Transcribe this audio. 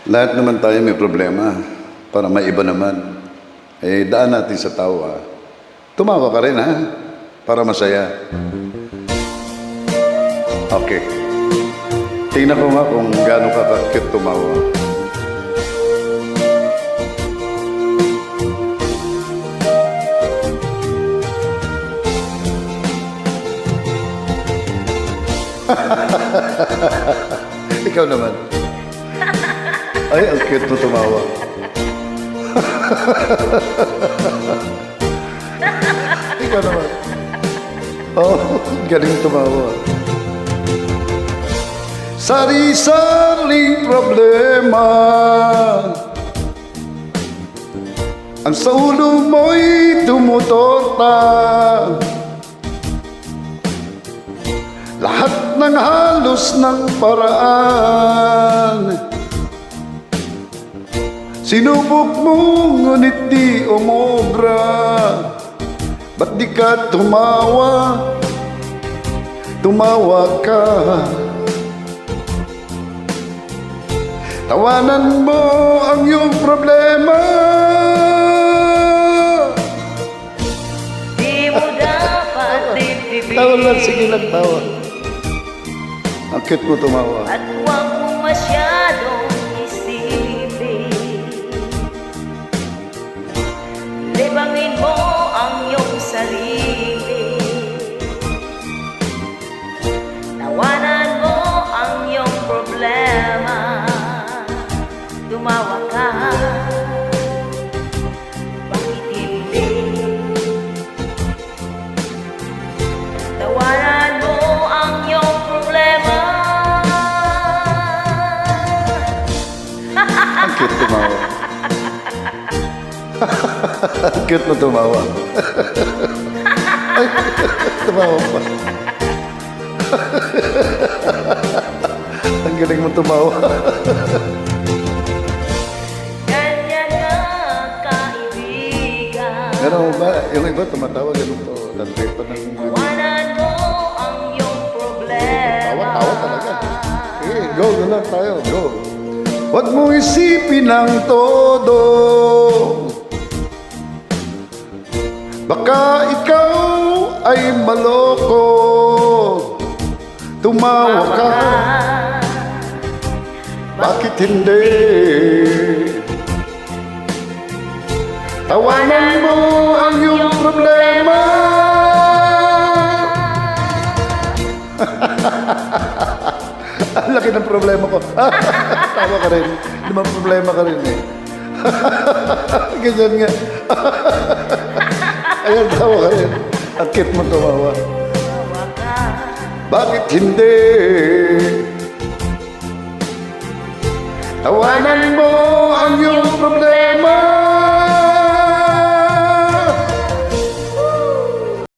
Lahat naman tayo may problema. Para may iba naman. Eh, daan natin sa tawa. Tumawa ka rin, ha? Para masaya. Okay. Tingnan ko nga kung gaano ka ka-cute tumawa. Ikaw naman. Ay, ang cute mo tumawa. Ikaw naman. Oh, galing tumawa. Sari-saring problema ang sa ulo mo'y tumutorta. Lahat ng halos ng paraan sinubok mo ngunit di umobra. Ba't di ka tumawa? Tumawa ka. Tawanan mo ang iyong problema. Di mo dapat dibdibin. Tawa lang, sige lang, tawa. Ang cute mo tumawa. At huwag mo masyadong isipin. Libangin mo ang iyong sarili. Tawanan mo ang iyong problema. Tumawa ka. Bakit hindi? Tawanan mo ang iyong problema. Ang cute tumawa. Ang cute mo tumawa. Ay, tumawa pa. Ang galing mo tumawa. Ganyan nga, kaibigan. Pero ba, yung iba tumatawa ganito. Nandito pa ng... Tawanan mo ang iyong problema. Tawa talaga. Sige, go na lang tayo, go. Huwag mo isipin ang todo. Baka ikaw ay maloko. Tumawa ka. Bakit hindi? Tawanan mo ang iyong problema. Ang laki ng problema ko. Tawa ka rin. Limang problema ka rin eh. Ganyan nga. Ayan, tawa ka rin. At cute mo tumawa. Tawa ka. Bakit hindi? Tawanan mo